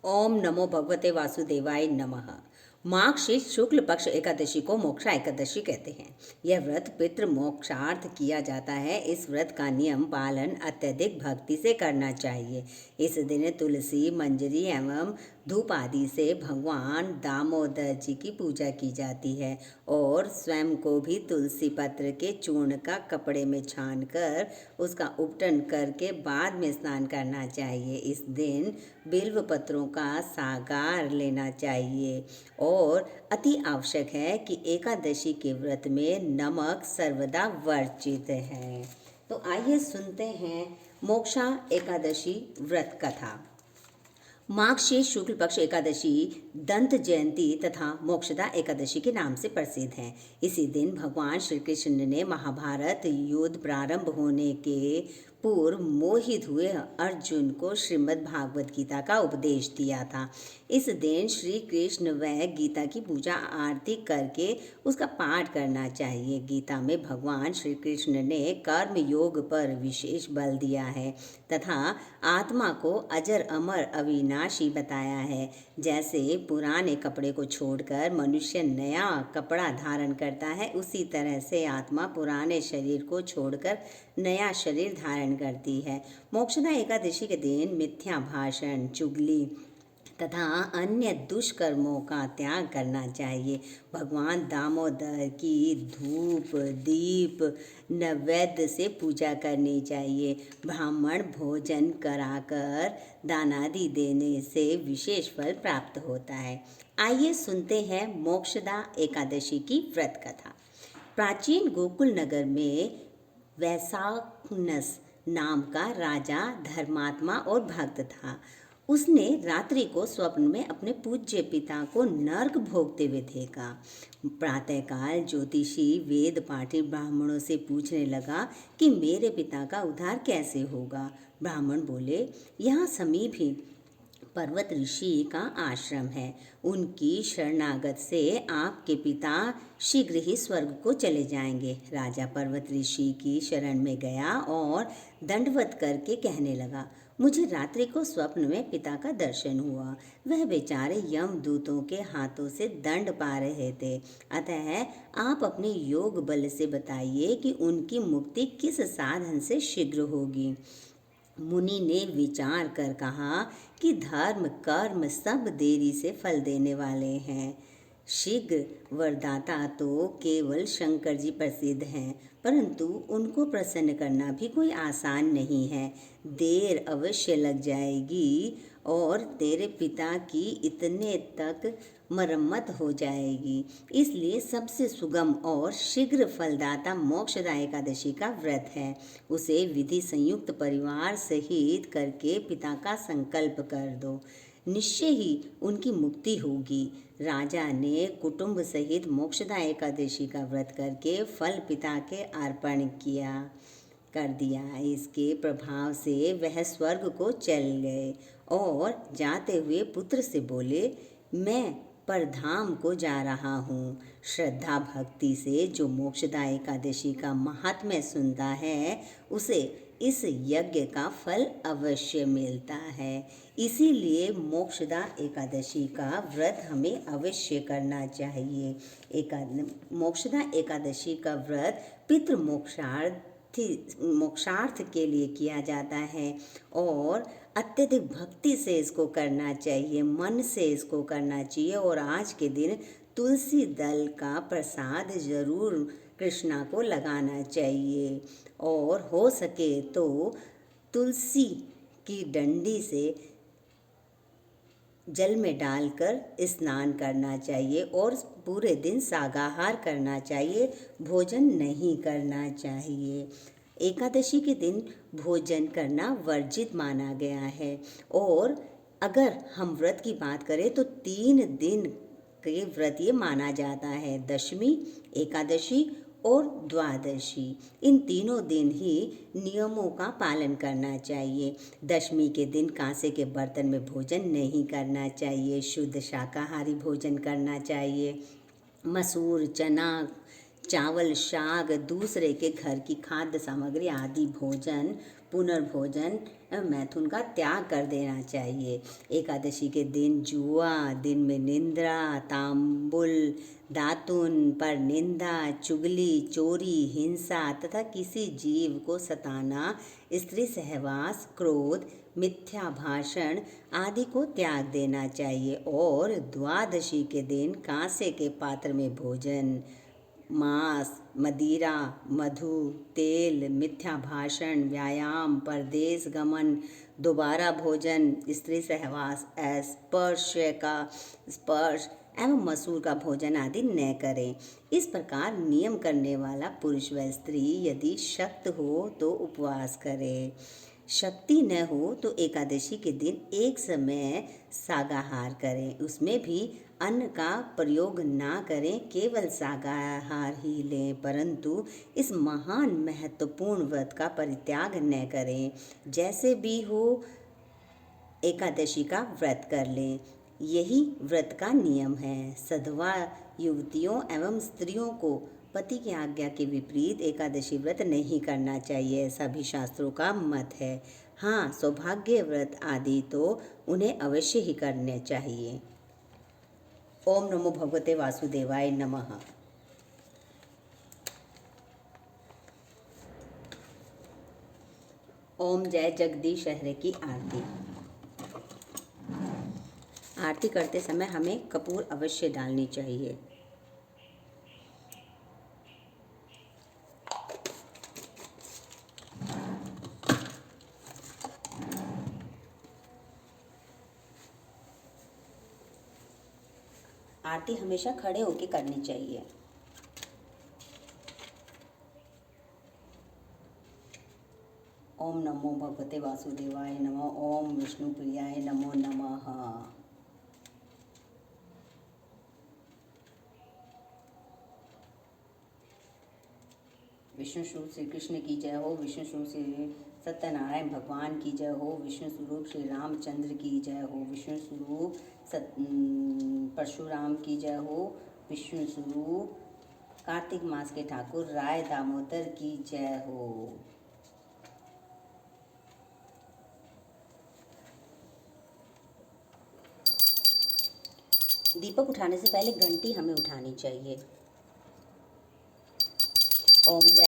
ओम नमो भगवते वासुदेवाय नमः। माघ शुक्ल पक्ष एकादशी को मोक्षा एकादशी कहते हैं। यह व्रत पितृ मोक्षार्थ किया जाता है। इस व्रत का नियम पालन अत्यधिक भक्ति से करना चाहिए। इस दिन तुलसी, मंजरी एवं धूप आदि से भगवान दामोदर जी की पूजा की जाती है और स्वयं को भी तुलसी पत्र के चूर्ण का कपड़े में छानकर उसका उपटन करके बाद में स्नान करना चाहिए। इस दिन बिल्व पत्रों का सागार लेना चाहिए और अति आवश्यक है कि एकादशी के व्रत में नमक सर्वदा वर्जित है। तो आइए सुनते हैं मोक्षा एकादशी व्रत कथा। माघ शुक्ल पक्ष एकादशी दंत जयंती तथा मोक्षदा एकादशी के नाम से प्रसिद्ध है। इसी दिन भगवान श्री कृष्ण ने महाभारत युद्ध प्रारंभ होने के पूर्व मोहित हुए अर्जुन को श्रीमद् भागवत गीता का उपदेश दिया था। इस दिन श्री कृष्ण व गीता की पूजा आरती करके उसका पाठ करना चाहिए। गीता में भगवान श्री कृष्ण ने कर्म योग पर विशेष बल दिया है तथा आत्मा को अजर अमर अविनाशी बताया है। जैसे पुराने कपड़े को छोड़कर मनुष्य नया कपड़ा धारण करता है, उसी तरह से आत्मा पुराने शरीर को छोड़कर नया शरीर धारण करती है। मोक्षदा एकादशी के दिन मिथ्या भाषण, चुगली तथा अन्य दुष्कर्मों का त्याग करना चाहिए। भगवान दामोदर की धूप दीप नैवेद्य से पूजा करनी चाहिए। ब्राह्मण भोजन कराकर दानादि देने से विशेष फल प्राप्त होता है। आइए सुनते हैं मोक्षदा एकादशी की व्रत कथा। प्राचीन गोकुल नगर में वैशाखनस नाम का राजा धर्मात्मा और भक्त था। उसने रात्रि को स्वप्न में अपने पूज्य पिता को नर्क भोगते हुए देखा। प्रातःकाल ज्योतिषी वेद पाठी ब्राह्मणों से पूछने लगा कि मेरे पिता का उद्धार कैसे होगा। ब्राह्मण बोले, यहाँ समीप ही पर्वत ऋषि का आश्रम है। उनकी शरणागत से आपके पिता शीघ्र ही स्वर्ग को चले जाएंगे। राजा पर्वत ऋषि की शरण में गया और दंडवत करके कहने लगा, मुझे रात्रि को स्वप्न में पिता का दर्शन हुआ। वह बेचारे यमदूतों के हाथों से दंड पा रहे थे। अतः आप अपने योग बल से बताइए कि उनकी मुक्ति किस साधन से शीघ्र होगी। मुनि ने विचार कर कहा कि धर्म कर्म सब देरी से फल देने वाले हैं। शीघ्र वरदाता तो केवल शंकर जी प्रसिद्ध हैं, परंतु उनको प्रसन्न करना भी कोई आसान नहीं है। देर अवश्य लग जाएगी और तेरे पिता की इतने तक मरम्मत हो जाएगी। इसलिए सबसे सुगम और शीघ्र फलदाता मोक्षदा एकादशी का व्रत है। उसे विधि संयुक्त परिवार सहित करके पिता का संकल्प कर दो, निश्चय ही उनकी मुक्ति होगी। राजा ने कुटुंब सहित मोक्षदा एकादशी का व्रत करके फल पिता के अर्पण कर दिया। इसके प्रभाव से वह स्वर्ग को चल गए और जाते हुए पुत्र से बोले, मैं परधाम को जा रहा हूँ। श्रद्धा भक्ति से जो मोक्षदा एकादशी का महात्म्य सुनता है, उसे इस यज्ञ का फल अवश्य मिलता है। इसीलिए मोक्षदा एकादशी का व्रत हमें अवश्य करना चाहिए। मोक्षदा एकादशी का व्रत पितृ मोक्षार्थ के लिए किया जाता है और अत्यधिक भक्ति से इसको करना चाहिए, मन से इसको करना चाहिए। और आज के दिन तुलसी दल का प्रसाद जरूर कृष्णा को लगाना चाहिए और हो सके तो तुलसी की डंडी से जल में डालकर स्नान करना चाहिए और पूरे दिन शाकाहार करना चाहिए, भोजन नहीं करना चाहिए। एकादशी के दिन भोजन करना वर्जित माना गया है। और अगर हम व्रत की बात करें तो 3 दिन के व्रत ये माना जाता है, दशमी, एकादशी और द्वादशी। इन तीनों दिन ही नियमों का पालन करना चाहिए। दशमी के दिन कांसे के बर्तन में भोजन नहीं करना चाहिए, शुद्ध शाकाहारी भोजन करना चाहिए। मसूर, चना, चावल, शाक, दूसरे के घर की खाद्य सामग्री आदि भोजन पुनर्भोजन मैथुन का त्याग कर देना चाहिए। एकादशी के दिन जुआ, दिन में निंद्रा, तांबुल, दातुन पर निंदा, चुगली, चोरी, हिंसा तथा किसी जीव को सताना, स्त्री सहवास, क्रोध, मिथ्या भाषण आदि को त्याग देना चाहिए। और द्वादशी के दिन कांसे के पात्र में भोजन, मांस, मदिरा, मधु, तेल, मिथ्या भाषण, व्यायाम, परदेश गमन, दोबारा भोजन, स्त्री सहवास, स्पर्श एवं मसूर का भोजन आदि न करें। इस प्रकार नियम करने वाला पुरुष व स्त्री यदि शक्त हो तो उपवास करे, शक्ति न हो तो एकादशी के दिन एक समय शाकाहार करें, उसमें भी अन्न का प्रयोग ना करें, केवल शाकाहार ही लें, परंतु इस महान महत्वपूर्ण व्रत का परित्याग न करें। जैसे भी हो एकादशी का व्रत कर लें, यही व्रत का नियम है। सधवा युवतियों एवं स्त्रियों को पति की आज्ञा के विपरीत एकादशी व्रत नहीं करना चाहिए, ऐसा भी शास्त्रों का मत है। हाँ, सौभाग्य व्रत आदि तो उन्हें अवश्य ही करने चाहिए। ओम नमो भगवते वासुदेवाय नमः। ओम जय जगदीश हरे की आरती। आरती करते समय हमें कपूर अवश्य डालनी चाहिए। आरती हमेशा खड़े होकर करनी चाहिए। ओम नमो भगवते वासुदेवाय नमः। ओम विष्णु प्रियाय नमो नमः। विष्णु स्वरूप श्री कृष्ण की जय हो। विष्णु स्वरूप श्री सत्यनारायण भगवान की जय हो। विष्णु स्वरूप श्री रामचंद्र की जय हो। विष्णु स्वरूप परशुराम की जय हो। विष्णु स्वरूप कार्तिक मास के ठाकुर राय दामोदर की जय हो। दीपक उठाने से पहले घंटी हमें उठानी चाहिए। ओम जय